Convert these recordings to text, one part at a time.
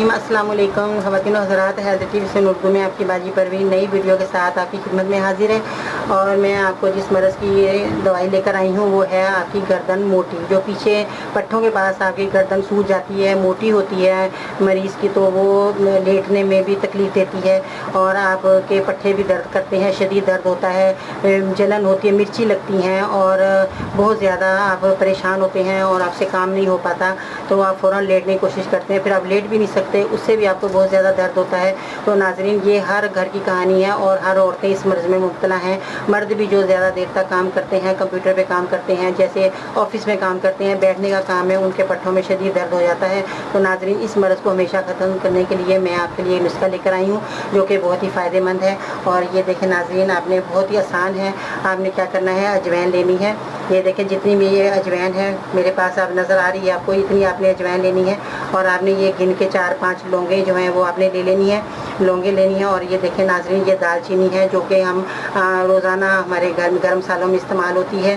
الرحیم السلام علیکم خواتین و حضرات، ہیلتھ ٹی وی سے اردو میں آپ کی باجی پروین نئی ویڈیو کے ساتھ آپ کی خدمت میں حاضر ہے۔ اور میں آپ کو جس مرض کی یہ دوائی لے کر آئی ہوں وہ ہے آپ کی گردن موٹی، جو پیچھے پٹھوں کے پاس آپ کی گردن سوج جاتی ہے، موٹی ہوتی ہے مریض کی، تو وہ لیٹنے میں بھی تکلیف دیتی ہے اور آپ کے پٹھے بھی درد کرتے ہیں، شدید درد ہوتا ہے، جلن ہوتی ہے، مرچی لگتی ہیں اور بہت زیادہ آپ پریشان ہوتے ہیں اور آپ سے کام نہیں ہو پاتا، تو آپ فوراً لیٹنے کی کوشش کرتے ہیں، پھر آپ لیٹ بھی نہیں سکتے، اس سے بھی آپ کو بہت زیادہ درد ہوتا ہے۔ تو ناظرین، یہ ہر گھر کی کہانی ہے اور ہر عورتیں اس مرض میں مبتلا ہیں۔ مرد بھی جو زیادہ دیر تک کام کرتے ہیں، کمپیوٹر پہ کام کرتے ہیں، جیسے آفس میں کام کرتے ہیں، بیٹھنے کا کام ہے، ان کے پٹھوں میں شدید درد ہو جاتا ہے۔ تو ناظرین، اس مرض کو ہمیشہ ختم کرنے کے لیے میں آپ کے لیے نسخہ لے کر آئی ہوں جو کہ بہت ہی فائدہ مند ہے۔ اور یہ دیکھیں ناظرین، آپ نے بہت ہی آسان ہے، آپ نے کیا کرنا ہے، اجوائن لینی ہے۔ یہ دیکھیں جتنی بھی یہ اجوائن ہے میرے پاس آپ نظر آ رہی ہے آپ کو، اتنی آپ نے اجوائن لینی ہے اور آپ نے یہ گن کے 4-5 لونگیں جو ہیں وہ آپ نے لے لینی ہے، لونگیں لینی ہیں۔ اور یہ دیکھیں ناظرین، یہ دال چینی ہے جو کہ ہم روزانہ ہمارے گھر میں گرم مسالوں میں استعمال ہوتی ہے،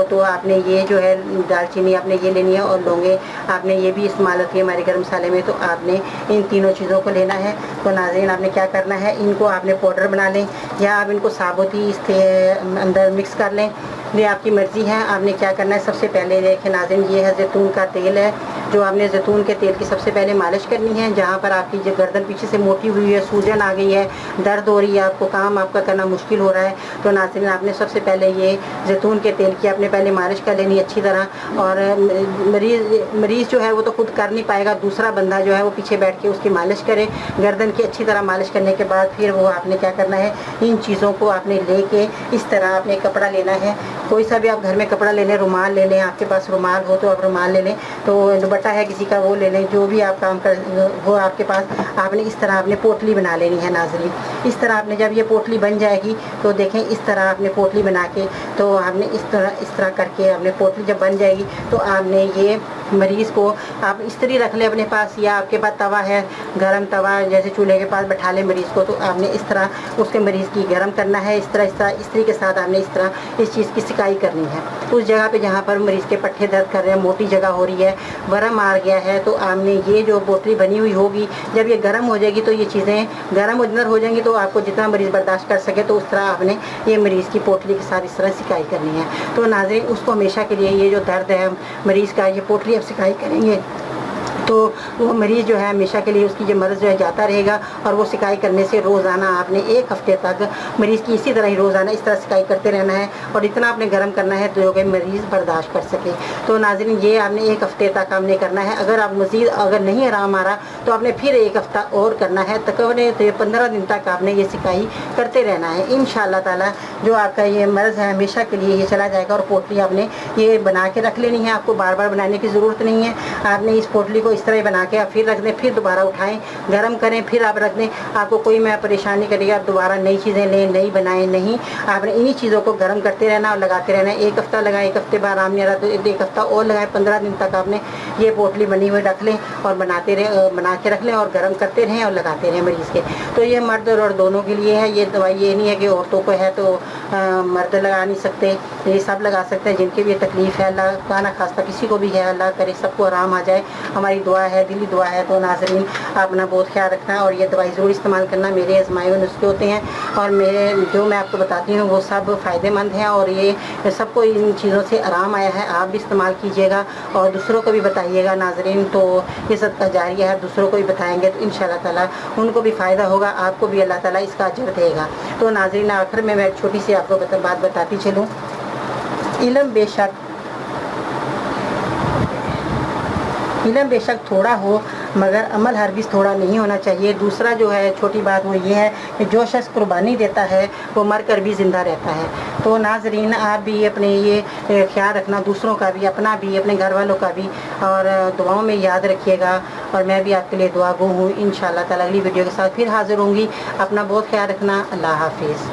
تو آپ نے یہ جو ہے دال چینی آپ نے یہ لینی ہے اور لونگیں آپ نے یہ بھی استعمال ہوتی ہے ہمارے گرم مسالے میں، تو آپ نے ان تینوں چیزوں کو لینا ہے۔ تو ناظرین، آپ نے کیا کرنا ہے، ان کو آپ نے پاؤڈر بنا لیں یا آپ ان کو ثابت ہی اس کے اندر مکس کر لیں، یہ آپ کی مرضی ہے۔ آپ نے کیا کرنا ہے، سب سے پہلے دیکھیں ناظرین، یہ ہے زیتون کا تیل ہے، جو آپ نے زیتون کے تیل کی سب سے پہلے مالش کرنی ہے، جہاں پر آپ کی جو گردن پیچھے سے موٹی ہوئی ہے، سوجن آ گئی ہے، درد ہو رہی ہے، آپ کو کام آپ کا کرنا مشکل ہو رہا ہے، تو ناظرین آپ نے سب سے پہلے یہ زیتون کے تیل کی آپ نے پہلے مالش کر لینی اچھی طرح۔ اور مریض جو ہے وہ تو خود کر نہیں پائے گا، دوسرا بندہ جو ہے وہ پیچھے بیٹھ کے اس کی مالش کرے گردن کی اچھی طرح مالش کرنے کے بعد پھر وہ آپ نے کیا کرنا ہے، ان چیزوں کو آپ نے لے کے اس طرح آپ نے کپڑا لینا ہے، کوئی سا بھی آپ گھر میں کپڑا لے لیں، رومال لے لیں، آپ کے پاس رومال ہو تو آپ رومال لے لیں، تو دوپٹہ ہے کسی کا وہ لے لیں، جو بھی آپ کام کر وہ آپ کے پاس، آپ نے اس طرح آپ نے پوٹلی بنا لینی ہے ناظرین۔ اس طرح آپ نے جب یہ پوٹلی بن جائے گی تو دیکھیں اس طرح آپ نے پوٹلی بنا کے، تو آپ نے اس طرح کر کے آپ نے پوٹلی جب بن جائے گی تو آپ نے یہ مریض کو آپ استری رکھ لیں اپنے پاس، یا آپ کے پاس توا ہے گرم توا، جیسے چولہے کے پاس بٹھا لیں مریض کو، تو آپ نے اس طرح اس کے مریض کی گرم کرنا ہے، اس طرح استری کے ساتھ آپ نے اس طرح اس چیز کی سکائی کرنی ہے اس جگہ پہ جہاں پر مریض کے پٹھے درد کر رہے ہیں، موٹی جگہ ہو رہی ہے، ورم آ گیا ہے، تو آپ نے یہ جو پوٹلی بنی ہوئی ہوگی جب یہ گرم ہو جائے گی تو یہ چیزیں گرم اندر ہو جائیں گی، تو آپ کو جتنا مریض برداشت کر سکے تو اس طرح آپ نے یہ مریض کی پوٹلی کے ساتھ اس طرح سکائی کرنی ہے۔ تو ناظرین، اس کو ہمیشہ کے لیے یہ جو درد ہے مریض کا، یہ پوٹلی اب سکائی کریں گے تو وہ مریض جو ہے ہمیشہ کے لیے اس کی جو مرض جو ہے جاتا رہے گا، اور وہ سکائی کرنے سے روزانہ آپ نے 1 ہفتے تک مریض کی اسی طرح ہی روزانہ اس طرح سکائی کرتے رہنا ہے، اور اتنا آپ نے گرم کرنا ہے جو کہ مریض برداشت کر سکے۔ تو ناظرین، یہ آپ نے 1 ہفتے تک آپ نے کرنا ہے۔ اگر آپ مزید اگر نہیں آرام آ رہا تو آپ نے پھر 1 ہفتہ اور کرنا ہے، تقریباً 15 دن تک آپ نے یہ سکائی کرتے رہنا ہے۔ انشاءاللہ تعالیٰ جو آپ کا یہ مرض ہے ہمیشہ کے لیے یہ چلا جائے گا۔ اور پوٹلی آپ نے یہ بنا کے رکھ لینی ہے، آپ کو بار بار بنانے کی ضرورت نہیں ہے، آپ نے اس پوٹلی کو اس طرح بنا کے آپ پھر رکھ دیں، پھر دوبارہ اٹھائیں، گرم کریں، پھر آپ رکھ دیں، آپ کو کوئی میں پریشانی کرے گا، آپ دوبارہ نئی چیزیں لیں، نئی بنائیں نہیں، آپ نے انہی چیزوں کو گرم کرتے رہنا اور لگاتے رہنا ہے۔ 1 ہفتہ لگائیں، 1 ہفتے بعد آرام نہیں آ رہا تو 1 ہفتہ اور لگائیں، 15 دن تک آپ نے یہ پوٹلی بنی ہوئی رکھ لیں اور بنا کے رکھ لیں اور گرم کرتے رہیں اور لگاتے رہیں مریض کے۔ تو یہ مرد اور دونوں کے لیے ہے یہ دوائی، یہ نہیں ہے کہ عورتوں کو ہے تو مرد لگا نہیں سکتے، یہ سب لگا سکتے ہیں جن کی بھی یہ تکلیف ہے، اللہ کا نہ خواستہ کسی کو بھی ہے، اللہ کرے سب کو آرام آ جائے، ہماری دعا ہے، دلی دعا ہے۔ تو ناظرین، اپنا بہت خیال رکھنا اور یہ دوائی ضرور استعمال کرنا، میرے آزمائے ہوئے نسخے ہوتے ہیں اور جو میں آپ کو بتاتی ہوں وہ سب فائدہ مند ہیں، اور یہ سب کو ان چیزوں سے آرام آیا ہے، آپ بھی استعمال کیجیے گا اور دوسروں کو بھی بتائیے گا ناظرین۔ تو یہ صدقہ جاریہ ہے، دوسروں کو بھی بتائیں گے تو انشاءاللہ تعالیٰ ان کو بھی فائدہ ہوگا، آپ کو بھی اللہ تعالیٰ اس کا اجر دے گا۔ تو ناظرین، آخر میں ایک چھوٹی سی آپ کو بات بتاتی چلوں، علم بے شک تھوڑا ہو مگر عمل ہرگز تھوڑا نہیں ہونا چاہیے۔ دوسرا جو ہے چھوٹی بات وہ یہ ہے کہ جو شخص قربانی دیتا ہے وہ مر کر بھی زندہ رہتا ہے۔ تو ناظرین، آپ بھی اپنے یہ خیال رکھنا، دوسروں کا بھی، اپنا بھی، اپنے گھر والوں کا بھی، اور دعاؤں میں یاد رکھیے گا، اور میں بھی آپ کے لیے دعا گو ہوں۔ انشاءاللہ تعالیٰ اگلی ویڈیو کے ساتھ پھر حاضر ہوں گی، اپنا بہت خیال رکھنا، اللہ حافظ۔